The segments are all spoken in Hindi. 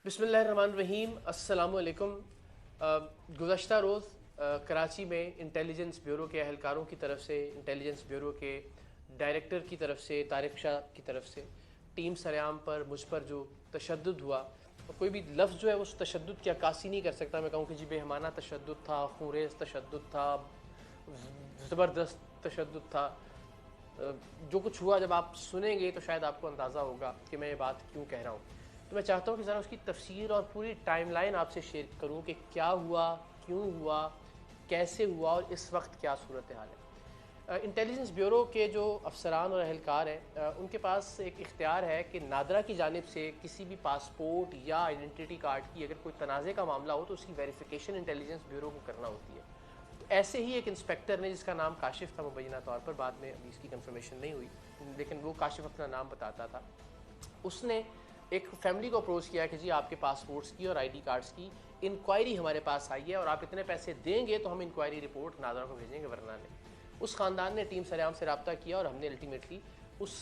बिस्मिल्लाहिर्रहमानिर्रहीम, अस्सलामु अलैकुम। गुज़श्ता रोज़ कराची में इंटेलिजेंस ब्यूरो के अहलकारों की तरफ से, इंटेलिजेंस ब्यूरो के डायरेक्टर की तरफ से, तारिक शाह की तरफ से टीम सरेआम पर मुझ पर जो तशद्दुद हुआ, और कोई भी लफ्ज़ जो है उस तशद्दुद की अक्कासी नहीं कर सकता। मैं कहूँ कि जी बेहमाना तशद्दुद था, खूरेज़ तशद्दुद था, ज़बरदस्त तशद्दुद था। जो कुछ हुआ जब आप सुनेंगे तो शायद आपको अंदाज़ा होगा कि मैं ये बात क्यों कह रहा हूँ। तो मैं चाहता हूँ कि ज़रा उसकी तफसीर और पूरी टाइमलाइन आपसे शेयर करूँ कि क्या हुआ, क्यों हुआ, कैसे हुआ और इस वक्त क्या सूरत हाल है। इंटेलिजेंस ब्यूरो के जो अफसरान और अहलकार हैं, उनके पास एक इख्तियार है कि नादरा की जानिब से किसी भी पासपोर्ट या आइडेंटिटी कार्ड की अगर कोई तनाज़े का मामला हो तो उसकी वेरिफिकेशन इंटेलिजेंस ब्यूरो को करना होती है। तो ऐसे ही एक इंस्पेक्टर ने, जिसका नाम काशिफ था मुबैना तौर पर, बाद में अभी इसकी कंफर्मेशन नहीं हुई, लेकिन वो काशिफ अपना नाम बताता था, उसने एक फैमिली को अप्रोच किया कि जी आपके पासपोर्ट्स की और आईडी कार्ड्स की इंक्वायरी हमारे पास आई है और आप इतने पैसे देंगे तो हम इंक्वायरी रिपोर्ट नादरा को भेजेंगे, वरना नहीं। उस ख़ानदान ने टीम सरेआम से रब्ता किया और हमने अल्टीमेटली उस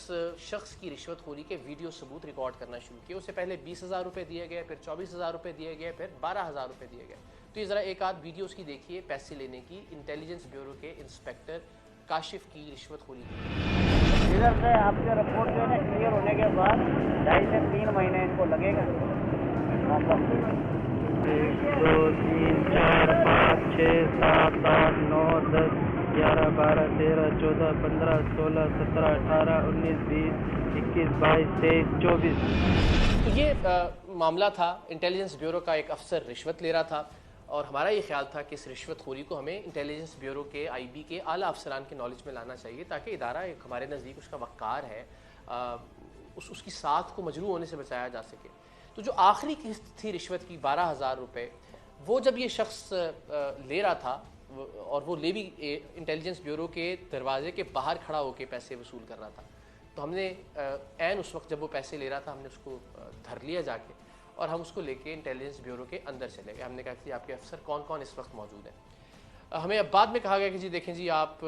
शख्स की रिश्वतखोरी के वीडियो सबूत रिकॉर्ड करना शुरू किए। उससे पहले 20,000 रुपये दिए गए, फिर 24,000 रुपये दिए गए, फिर 12,000 रुपये दिए गए। तो ये ज़रा एक आध वीडियो उसकी देखिए, पैसे लेने की, इंटेलिजेंस ब्यूरो के इंस्पेक्टर काशिफ की रिश्वतखोरी की। इधर से आपके रिपोर्ट जो है ना क्लियर होने के बाद 2.5 से 3 महीने इनको लगेगा। 1 2 3 4 5 6 7 8 9 10 11 12 13 14 15 16 17 18 19 20 21 22 23 24। तो ये मामला था, इंटेलिजेंस ब्यूरो का एक अफसर रिश्वत ले रहा था और हमारा ये ख्याल था कि इस रिश्वतखोरी को हमें इंटेलिजेंस ब्यूरो के आईबी के आला अफसरान के नॉलेज में लाना चाहिए, ताकि इदारा एक हमारे नज़दीक उसका वक़ार है, उसकी साख को मजरू होने से बचाया जा सके। तो जो आखिरी किस्त थी रिश्वत की 12,000 रुपये, वो जब ये शख्स ले रहा था और वो ले भी इंटेलिजेंस ब्यूरो के दरवाजे के बाहर खड़ा होकर पैसे वसूल कर रहा था, तो हमने ऐन उस वक्त जब वो पैसे ले रहा था हमने उसको धर लिया जाके और हम उसको लेके इंटेलिजेंस ब्यूरो के अंदर चले गए। हमने कहा कि आपके अफसर कौन कौन इस वक्त मौजूद हैं। हमें अब बाद में कहा गया कि जी देखें जी आप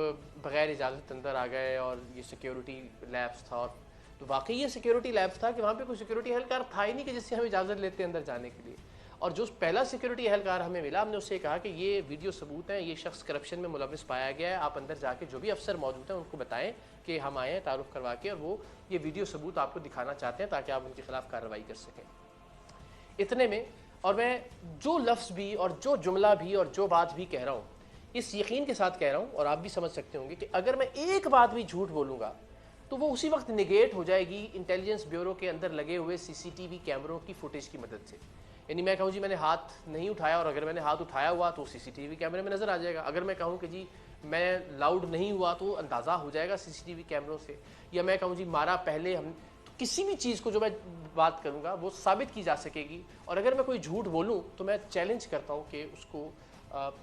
बग़ैर इजाज़त अंदर आ गए और ये सिक्योरिटी लैब्स था। और तो वाकई ये सिक्योरिटी लैब्स था कि वहाँ पे कोई सिक्योरिटी एहलकार था ही नहीं कि जिससे हम इजाज़त लेते अंदर जाने के लिए। और जो पहला सिक्योरिटी एहलकार हमें मिला, हमने उससे कहा कि ये वीडियो सबूत हैं, ये शख्स करप्शन में मुलविस पाया गया है, आप अंदर जाके जो भी अफसर मौजूद हैं उनको बताएं कि हम आए हैं तारुफ करवा के और वो ये वीडियो सबूत आपको दिखाना चाहते हैं ताकि आप उनके खिलाफ कार्रवाई कर सकें। इतने में, और मैं जो लफ्ज़ भी और जो जुमला भी और जो बात भी कह रहा हूँ इस यकीन के साथ कह रहा हूँ, और आप भी समझ सकते होंगे कि अगर मैं एक बात भी झूठ बोलूँगा तो वो उसी वक्त निगेट हो जाएगी इंटेलिजेंस ब्यूरो के अंदर लगे हुए सीसीटीवी कैमरों की फुटेज की मदद से। यानी मैं कहूँ जी मैंने हाथ नहीं उठाया और अगर मैंने हाथ उठाया हुआ तो सीसीटीवी कैमरे में नज़र आ जाएगा। अगर मैं कहूँ कि जी मैं लाउड नहीं हुआ तो अंदाज़ा हो जाएगा सीसीटीवी कैमरों से। या मैं कहूँ जी मारा पहले हम, तो किसी भी चीज़ को जो मैं बात करूँगा वो साबित की जा सकेगी। और अगर मैं कोई झूठ बोलूँ तो मैं चैलेंज करता हूँ कि उसको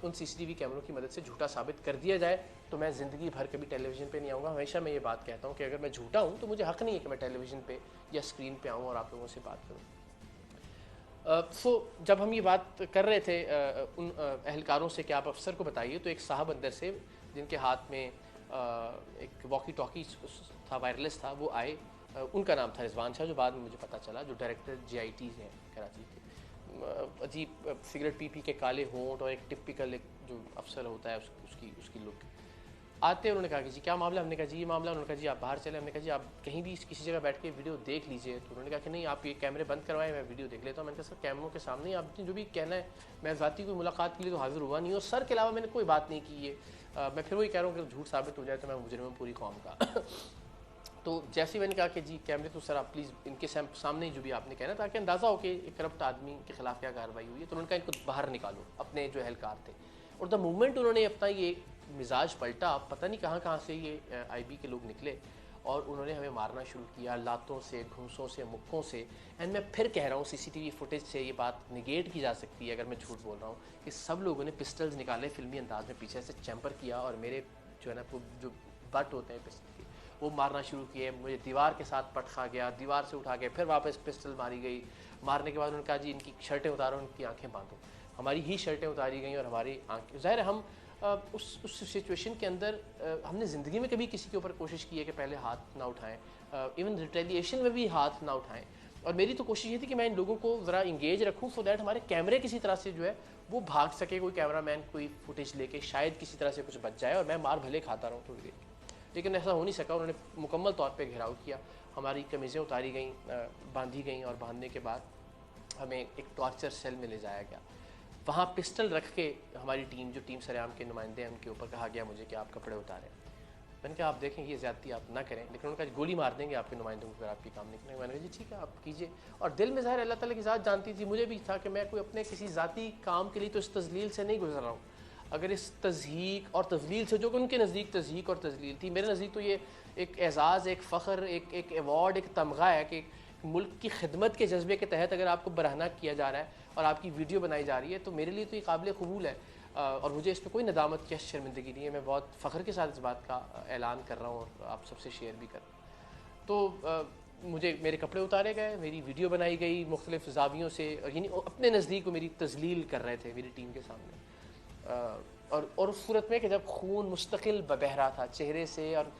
उन सीसीटीवी कैमरों की मदद से झूठा साबित कर दिया जाए, तो मैं ज़िंदगी भर कभी टेलीविज़न पे नहीं आऊँगा। हमेशा मैं ये बात कहता हूँ कि अगर मैं झूठा हूँ तो मुझे हक़ नहीं है कि मैं टेलीविज़न पे या स्क्रीन पे आऊँ और आप लोगों से बात करूँ। जब हम ये बात कर रहे थे उन अहलकारों से कि आप अफसर को बताइए, तो एक साहब अंदर से जिनके हाथ में एक वॉकी टॉकी था, वायरलेस था, वो आए। उनका नाम था रिजवान शाह, जो बाद में मुझे पता चला जो डायरेक्टर GITs हैं कराची के। अजीब सिगरेट पी के काले होंठ और एक टिपिकल एक जो अफसर होता है उसकी लुक। आते उन्होंने कहा कि जी क्या मामला। हमने कहा जी ये मामला। उन्होंने कहा जी आप बाहर चले। हमने कहा जी आप कहीं भी किसी जगह बैठ के वीडियो देख लीजिए। तो उन्होंने कहा कि नहीं आप ये कैमरे बंद करवाएं, मैं वीडियो देख लेता हूँ। मैंने कहा सर कैमरों के सामने ही आपने जो भी कहना है, मैं ज़ाती कोई मुलाकात के लिए तो हाजिर हुआ नहीं हूँ, सर के अलावा मैंने कोई बात नहीं की है। मैं फिर वही कह रहा हूँ कि झूठ साबित हो जाए तो मैं मुजरिम हूँ पूरी कौम का। तो जैसे मैंने कहा कि जी कैमरे तो सर आप प्लीज़ इनके सामने ही जो भी आपने कहना, ताकि अंदाज़ा हो कि एक करप्ट आदमी के खिलाफ क्या कार्रवाई हुई है। तो उन्होंने कहा इनको बाहर निकालो, अपने जो एहलकार थे। और द मूवमेंट उन्होंने अपना ये मिजाज पलटा, पता नहीं कहाँ से ये IB के लोग निकले और उन्होंने हमें मारना शुरू किया लातों से, घूंसों से, मुक्कों से। एंड मैं फिर कह रहा हूँ CCTV फुटेज से ये बात निगेट की जा सकती है अगर मैं झूठ बोल रहा हूँ कि सब लोगों ने पिस्टल्स निकाले फिल्मी अंदाज में, पीछे से चैम्पर किया और मेरे जो है ना जो बट होते हैं पिस्टल के, वो मारना शुरू किए। मुझे दीवार के साथ पट खा गया, दीवार से उठा के फिर वापस पिस्टल मारी गई। मारने के बाद उन्होंने कहा जी इनकी शर्टें उतारो, उनकी आंखें बांधो। हमारी ही शर्टें उतारी गई और हमारी आंखें, ज़ाहिर है हम उस सिचुएशन के अंदर हमने ज़िंदगी में कभी किसी के ऊपर कोशिश की है कि पहले हाथ ना उठाएं, इवन रिटेलिएशन में भी हाथ ना उठाएं। और मेरी तो कोशिश ये थी कि मैं इन लोगों को ज़रा इंगेज रखूँ सो दैट हमारे कैमरे किसी तरह से जो है वो भाग सके, कोई कैमरामैन कोई फुटेज लेके शायद किसी तरह से कुछ बच जाए और मैं मार भले खाता रहूँ थोड़ी देर। लेकिन ऐसा हो नहीं सका। उन्होंने मुकम्मल तौर पे घेराव किया, हमारी कमीज़ें उतारी गई, बांधी गई, और बांधने के बाद हमें एक टॉर्चर सेल में ले जाया गया। वहाँ पिस्टल रख के हमारी टीम, जो टीम सरेआम के नुमाइंदे हैं, उनके ऊपर कहा गया मुझे कि आप कपड़े उतारें। मैंने कहा आप देखें ये ज़्यादती आप ना करें, लेकिन उन्होंने कहा गोली मार देंगे आपके नुमाइंदों को अगर आपकी काम नहीं करेंगे। मैंने कहा जी ठीक है आप कीजिए। और दिल में ज़ाहिर अल्लाह ताला की ज़ात जानती थी, मुझे भी था कि मैं कोई अपने किसी ज़ाती काम के लिए तो इस तज़लील से नहीं गुजर रहा हूँ। अगर इस तज़हीक और तज़लील से, जो कि उनके नज़दीक तज़हीक और तज़लील थी, मेरे नज़दीक तो ये एक एज़ाज़, एक फ़ख्र, एक एवॉर्ड, एक तमगा है कि मुल्क की खिदमत के जज्बे के तहत अगर आपको बरहना किया जा रहा है और आपकी वीडियो बनाई जा रही है तो मेरे लिए तो ये काबिल कबूल है। और मुझे इस पर कोई नदामत या शर्मिंदगी नहीं है। मैं बहुत फ़ख्र के साथ इस बात का ऐलान कर रहा हूँ और आप सबसे शेयर भी कर रहा हूँ। तो मुझे मेरे कपड़े उतारे गए, मेरी वीडियो बनाई गई मुख्तलिफ ज़ावियों से, यानी अपने नज़दीक वो मेरी तज़लील कर रहे थे मेरी टीम के सामने। और उस सूरत में कि जब खून मुस्तकिल बह रहा था चेहरे से, और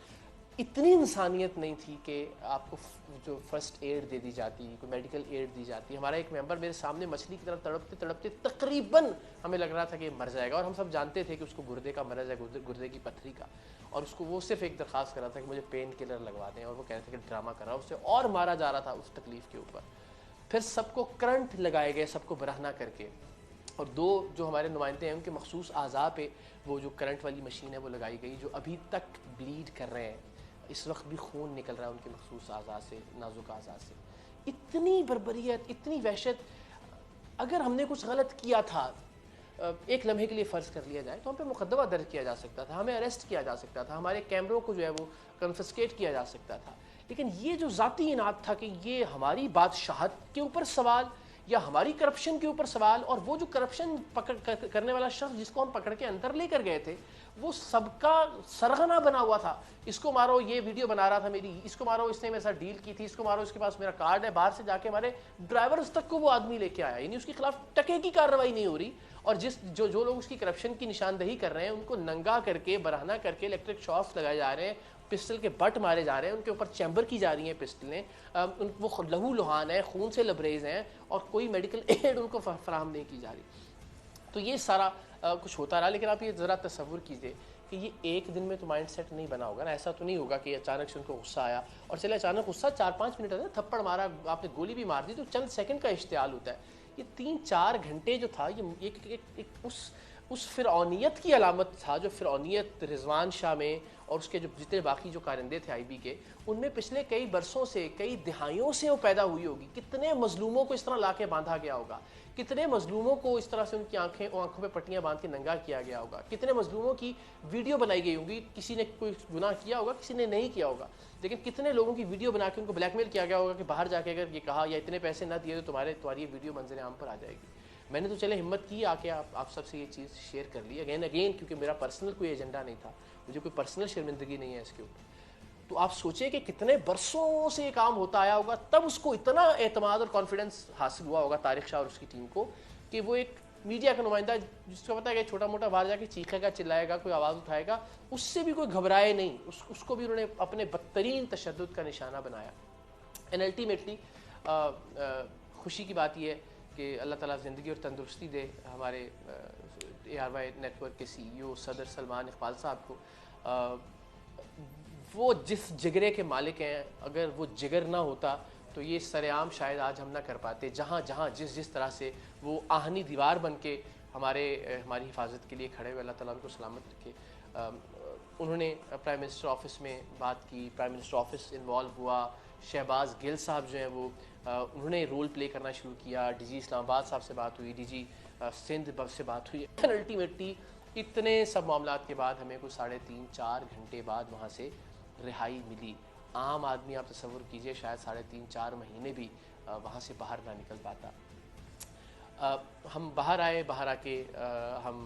इतनी इंसानियत नहीं थी कि आपको जो फर्स्ट एड दे दी जाती, कोई मेडिकल एड दी जाती। हमारा एक मेंबर मेरे सामने मछली की तरह तड़पते तड़पते तकरीबन हमें लग रहा था कि मर जाएगा, और हम सब जानते थे कि उसको गुर्दे का मरज़ है, गुर्दे की पथरी का। और उसको वो सिर्फ एक दरख्वास्त कर रहा था कि मुझे पेन किलर लगवा दें, और वो कह रहे थे कि ड्रामा कर रहा है, उससे और मारा जा रहा था उस तकलीफ़ के ऊपर। फिर सबको करंट लगाए गए, सबको बरहना करके, और दो जो हमारे नुमाइंदे हैं उनके मखसूस आज़ा पे वो जो करंट वाली मशीन है वो लगाई गई, जो अभी तक ब्लीड कर रहे हैं। इस वक्त भी खून निकल रहा है उनके मखसूस आज़ा से, नाजुक आज़ा से। इतनी बर्बरियत, इतनी वहशत। अगर हमने कुछ गलत किया था, एक लम्हे के लिए फ़र्ज़ कर लिया जाए, तो हम पे मुकदमा दर्ज किया जा सकता था, हमें अरेस्ट किया जा सकता था, हमारे कैमरों को जो है वो कन्फिस्केट किया जा सकता था। लेकिन ये जो ज़ाती इनाद था कि ये हमारी बादशाहत के ऊपर सवाल या हमारी करप्शन के ऊपर सवाल, और वो जो करप्शन करने वाला शख्स जिसको हम पकड़ के अंदर लेकर गए थे वो सबका सरगना बना हुआ था। इसको मारो, ये वीडियो बना रहा था मेरी, इसको मारो, इसने मेरे साथ डील की थी, इसको मारो, इसके पास मेरा कार्ड है। बाहर से जाके हमारे ड्राइवर्स तक को वो आदमी लेके आया, यानी उसके खिलाफ टके की कार्रवाई नहीं हो रही। और जो लोग उसकी करप्शन की निशानदही कर रहे हैं उनको नंगा करके, बरहना करके, इलेक्ट्रिक शॉक्स लगाए जा रहे हैं, पिस्टल के बट मारे जा रहे हैं, उनके ऊपर चैम्बर की जा रही हैं पिस्टलें, वो लहू लुहान है, खून से लबरेज हैं, और कोई मेडिकल एड उनको फराहम नहीं की जा रही। तो ये सारा कुछ होता रहा। लेकिन आप ये ज़रा तसव्वुर कीजिए कि ये एक दिन में तो माइंड सेट नहीं बना होगा ना। ऐसा तो नहीं होगा कि अचानक से उनको गुस्सा आया और चले अचानक गुस्सा 4-5 मिनट है, थप्पड़ मारा, आपने गोली भी मार दी, तो चंद सेकंड का इश्तियाल होता है। ये 3-4 घंटे जो था, ये एक उस फ़िरौनियत की अलामत था, जो फ़िरौनियत रिजवान शाह में और उसके जो जितने बाकी जो कारिंदे थे आईबी के, उनमें पिछले कई बरसों से, कई दिहाइयों से वो पैदा हुई होगी। कितने मजलूमों को इस तरह ला के बांधा गया होगा, कितने मजलूमों को इस तरह से उनकी आंखों पे पट्टियां बांध के नंगा किया गया होगा, कितने मजलूमों की वीडियो बनाई गई होगी। किसी ने कोई गुनाह किया होगा, किसी ने नहीं किया होगा, लेकिन कितने लोगों की वीडियो बना के उनको ब्लैकमेल किया गया होगा कि बाहर जाके अगर ये कहा या इतने पैसे ना दिए तो तुम्हारी वीडियो मंजर आम पर आ जाएगी। मैंने तो चले हिम्मत की आके आप सबसे ये चीज़ शेयर कर ली अगेन, क्योंकि मेरा पर्सनल कोई एजेंडा नहीं था, मुझे कोई पर्सनल शर्मिंदगी नहीं है इसके ऊपर। तो आप सोचिए कि कितने बरसों से ये काम होता आया होगा, तब उसको इतना एतमाद और कॉन्फिडेंस हासिल हुआ होगा तारिक शाह और उसकी टीम को, कि वो एक मीडिया का नुमाइंदा जिसको पता है कि छोटा मोटा बाहर जाके चीखेगा, चिल्लाएगा, कोई आवाज़ उठाएगा, उससे भी कोई घबराए नहीं, उसको भी उन्होंने अपने बदतरीन तशद्दुद का निशाना बनाया। एंड अल्टीमेटली खुशी की बात यह है कि अल्लाह ताला ज़िंदगी और तंदुरुस्ती दे हमारे ARY नेटवर्क के CEO सदर सलमान इकबाल साहब को। वो जिस जिगरे के मालिक हैं, अगर वो जिगर ना होता तो ये सरेआम शायद आज हम ना कर पाते। जहाँ जहाँ जिस तरह से वो आहनी दीवार बन के हमारी हिफाजत के लिए खड़े हुए, अल्लाह ताला उनको सलामत रखे। उन्होंने प्राइम मिनिस्टर ऑफिस में बात की, प्राइम मिनिस्टर ऑफिस इन्वॉल्व हुआ, शहबाज गिल साहब जो हैं वो उन्होंने रोल प्ले करना शुरू किया, DG इस्लामाबाद साहब से बात हुई, DG सिंध से बात हुई। अल्टीमेटली इतने सब मामलात के बाद हमें कुछ 3.5-4 घंटे बाद वहाँ से रिहाई मिली। आम आदमी आप तसव्वुर कीजिए शायद 3.5-4 महीने भी वहाँ से बाहर ना निकल पाता। हम बाहर आए, बाहर आके हम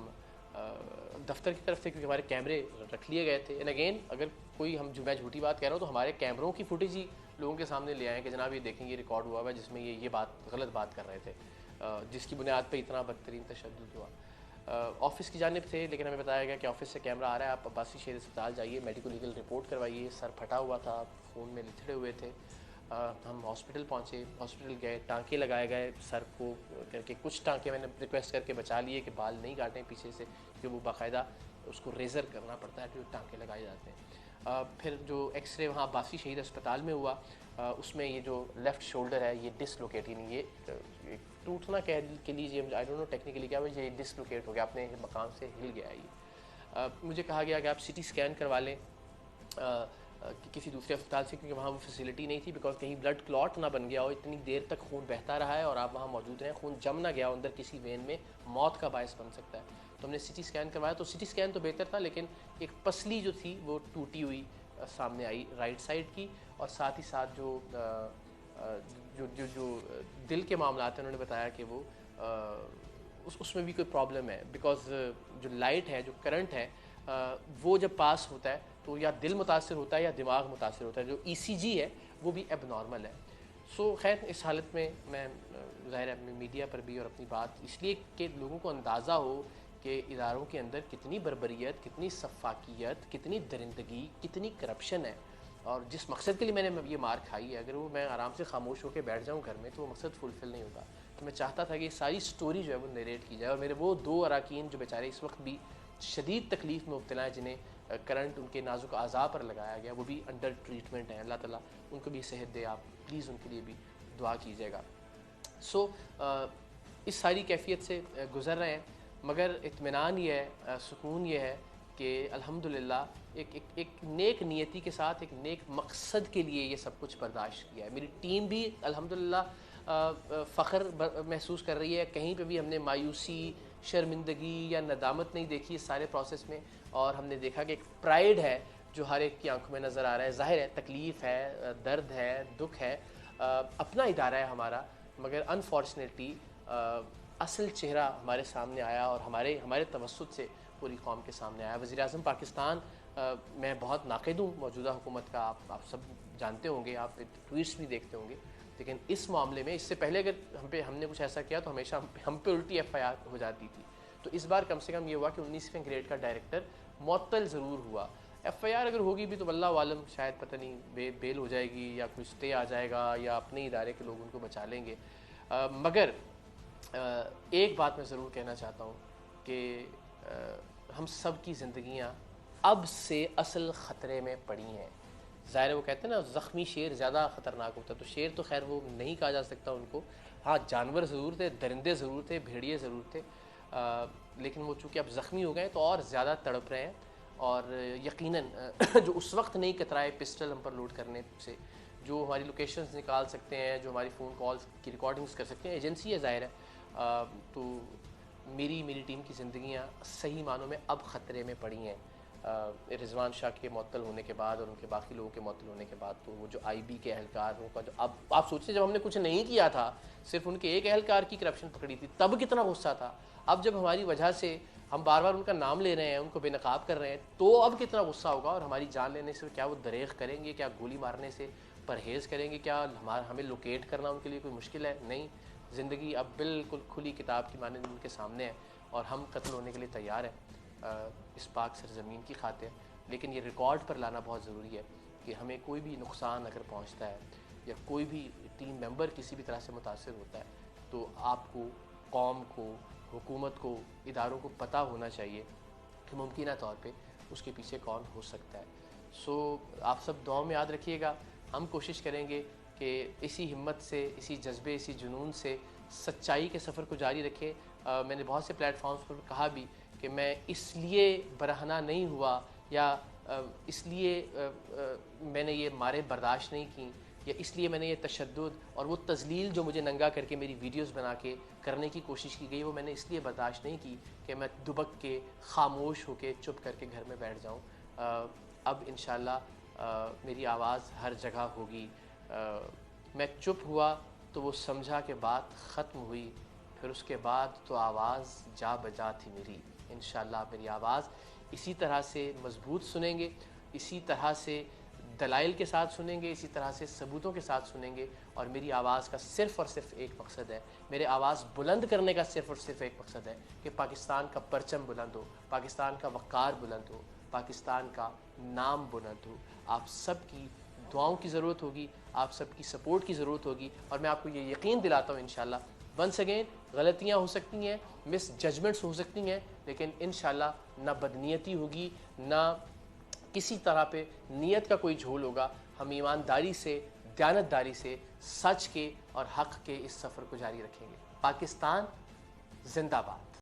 दफ्तर की तरफ से, क्योंकि हमारे कैमरे रख लिए गए थे। एंड अगेन अगर कोई मैं झूठी बात कह रहा हूँ तो हमारे कैमरों की फुटेज ही लोगों के सामने ले आए कि जनाब ये देखें, ये रिकॉर्ड हुआ हुआ है जिसमें ये गलत बात कर रहे थे, जिसकी बुनियाद पे इतना बदतरीन तशद्दुद हुआ। ऑफिस की जानिब से लेकिन हमें बताया गया कि ऑफिस से कैमरा आ रहा है, आप अब्बासी शेर अस्पताल जाइए, मेडिको लीगल रिपोर्ट करवाइए। सर फटा हुआ था, खून में लिथड़े हुए थे। हम हॉस्पिटल पहुँचे, हॉस्पिटल गए, टाँके लगाए गए सर को करके, कुछ टाँके मैंने रिक्वेस्ट करके बचा लिए कि बाल नहीं काटें पीछे से, कि वो बाकायदा उसको रेज़र करना पड़ता है, तो टाँके लगाए जाते हैं। फिर जो एक्सरे वहाँ बासी शहीद अस्पताल में हुआ, उसमें ये जो लेफ़्ट शोल्डर है ये डिसलोकेट, यानी ये टूटना कह के लीजिए, आई डोंट नो टेक्निकली क्या, ये डिसलोकेट हो गया, अपने मकाम से हिल गया ये। मुझे कहा गया कि आप सीटी स्कैन करवा लें किसी दूसरे अस्पताल से, क्योंकि वहाँ वो फैसिलिटी नहीं थी, बिकॉज कहीं ब्लड क्लॉट ना बन गया हो, इतनी देर तक खून बहता रहा है और आप वहाँ मौजूद रहें, खून जम ना गया हो अंदर किसी वेन में, मौत का बायस बन सकता है। तो हमने सीटी स्कैन करवाया, तो सीटी स्कैन तो बेहतर था, लेकिन एक पसली जो थी वो टूटी हुई सामने आई राइट साइड की, और साथ ही साथ जो जो जो जो दिल के मामला हैं, उन्होंने बताया कि वो उसमें भी कोई प्रॉब्लम है, बिकॉज जो लाइट है, जो करंट है, वो जब पास होता है तो या दिल मुतासर होता है या दिमाग मुतासर होता है, जो ECG है वो भी एबनॉर्मल है। सो खैर इस हालत में मैं ज़ाहिर है मीडिया पर भी और अपनी बात इसलिए कि लोगों को अंदाज़ा हो कि इदारों के अंदर कितनी बर्बरियत, कितनी सफाकियत, कितनी दरिंदगी, कितनी करप्शन है, और जिस मकसद के लिए मैंने ये मार खाई है, अगर वो मैं आराम से खामोश होकर बैठ जाऊँ घर में तो वो मकसद फुलफ़िल नहीं होता। तो मैं चाहता था कि सारी स्टोरी जो है वो नरेट की जाए, और मेरे वो 2 अरकान जो बेचारे इस वक्त भी शदीद तकलीफ़ में मुब्तला हैं, जिन्हें करंट उनके नाजुक अज़ा पर लगाया गया, वो भी अंडर ट्रीटमेंट है, अल्लाह ताला उनको भी सेहत दे, आप प्लीज़ उनके लिए भी दुआ कीजिएगा। सो इस सारी कैफियत से गुज़र रहे हैं, मगर इत्मीनान ये है, सुकून ये है कि अल्हम्दुलिल्लाह एक नेक नियति के साथ, एक नेक मकसद के लिए ये सब कुछ बर्दाश्त किया है। मेरी टीम भी अल्हम्दुलिल्लाह फ़ख्र महसूस कर रही है, कहीं पे भी हमने मायूसी, शर्मिंदगी या नदामत नहीं देखी इस सारे प्रोसेस में, और हमने देखा कि एक प्राइड है जो हर एक की आंखों में नज़र आ रहा है। ज़ाहिर है तकलीफ़ है, दर्द है, दुख है, अपना इदारा है हमारा, मगर अनफॉर्चुनेटली असल चेहरा हमारे सामने आया, और हमारे तवस्सुत से पूरी कौम के सामने आया। वज़ीर-ए-आज़म पाकिस्तान, मैं बहुत नाक़िद हूँ मौजूदा हुकूमत का, आप सब जानते होंगे, आप ट्वीट्स भी देखते होंगे, लेकिन इस मामले में इससे पहले अगर हमने कुछ ऐसा किया तो हमेशा हम पे उल्टी FIR हो जाती थी। तो इस बार कम से कम ये हुआ कि 19वें ग्रेड का डायरेक्टर मुअत्तल ज़रूर हुआ। FIR अगर होगी भी तो वल्लाह आलम, शायद पता नहीं बेल हो जाएगी या कोई स्टे आ जाएगा या अपने इदारे के लोग उनको बचा लेंगे। मगर एक बात मैं ज़रूर कहना चाहता हूँ कि हम सब की ज़िंदगियाँ अब से असल ख़तरे में पड़ी हैं। ज़ाहिर है वो कहते हैं ना, ज़ख्मी शेर ज़्यादा ख़तरनाक होता है, तो शेर तो खैर वो नहीं कहा जा सकता उनको, हाँ जानवर ज़रूर थे, दरिंदे ज़रूर थे, भेड़िए ज़रूर थे, लेकिन वो चूँकि अब ज़ख्मी हो गए तो और ज़्यादा तड़प रहे हैं। और यकीनन जो उस वक्त नहीं कतराए पिस्टल हम पर लोड करने से, जो हमारी लोकेशंस निकाल सकते हैं, जो हमारी फ़ोन कॉल्स की रिकॉर्डिंग्स कर सकते हैं, एजेंसी है ज़ाहिर है, तो मेरी टीम की ज़िंदगियाँ सही मानों में अब ख़तरे में पड़ी हैं रिजवान शाह के मुअत्तल होने के बाद और उनके बाकी लोगों के मुअत्तल होने के बाद। तो वो जो IB के एहलकारों का जो, अब आप सोचिए जब हमने कुछ नहीं किया था, सिर्फ उनके एक एहलकार की करप्शन पकड़ी थी, तब कितना गुस्सा था। अब जब हमारी वजह से हम बार बार उनका नाम ले रहे हैं, उनको बेनकाब कर रहे हैं, तो अब कितना गुस्सा होगा। और हमारी जान लेने से क्या वो दरेग करेंगे? क्या गोली मारने से परहेज़ करेंगे? क्या हमें लोकेट करना उनके लिए कोई मुश्किल है? नहीं, ज़िंदगी अब बिल्कुल खुली किताब की माने उनके सामने है, और हम कत्ल होने के लिए तैयार हैं इस पाक सरज़मीन की खातिर। लेकिन ये रिकॉर्ड पर लाना बहुत ज़रूरी है कि हमें कोई भी नुकसान अगर पहुंचता है या कोई भी टीम मेंबर किसी भी तरह से मुतासर होता है, तो आपको, कौम को, हुकूमत को, इदारों को पता होना चाहिए कि मुमकिन तौर पे उसके पीछे कौन हो सकता है। सो आप सब दुआ में याद रखिएगा। हम कोशिश करेंगे कि इसी हिम्मत से, इसी जज्बे, इसी जुनून से सच्चाई के सफ़र को जारी रखें। मैंने बहुत से प्लेटफॉर्म्स पर कहा भी कि मैं इसलिए बरहना नहीं हुआ या इसलिए मैंने ये मारे बर्दाश्त नहीं की, या इसलिए मैंने ये तशद्दुद और वो तज़लील जो मुझे नंगा करके मेरी वीडियोस बना के करने की कोशिश की गई, वो मैंने इसलिए बर्दाश्त नहीं की कि मैं दुबक के, खामोश होके, चुप करके घर में बैठ जाऊँ। अब इंशाअल्लाह मेरी आवाज़ हर जगह होगी। मैं चुप हुआ तो वो समझा कि बात ख़त्म हुई, फिर उसके बाद तो आवाज़ जा बजा थी मेरी। इंशाअल्लाह मेरी आवाज़ इसी तरह से मज़बूत सुनेंगे, इसी तरह से दलाइल के साथ सुनेंगे, इसी तरह से सबूतों के साथ सुनेंगे। और मेरी आवाज़ का सिर्फ़ और सिर्फ एक मकसद है, मेरे आवाज़ बुलंद करने का सिर्फ़ और सिर्फ एक मकसद है कि पाकिस्तान का परचम बुलंद हो, पाकिस्तान का वक़ार बुलंद हो, पाकिस्तान का नाम बुलंद हो। आप सब की दुआओं की ज़रूरत होगी, आप सबकी सपोर्ट की ज़रूरत होगी। और मैं आपको ये यकीन दिलाता हूँ इंशाल्लाह, वंस अगेन गलतियाँ हो सकती हैं, मिस जजमेंट्स हो सकती हैं, लेकिन इंशाल्लाह ना बदनीयती होगी, ना किसी तरह पे नीयत का कोई झोल होगा। हम ईमानदारी से, दयानतदारी से, सच के और हक़ के इस सफ़र को जारी रखेंगे। पाकिस्तान जिंदाबाद।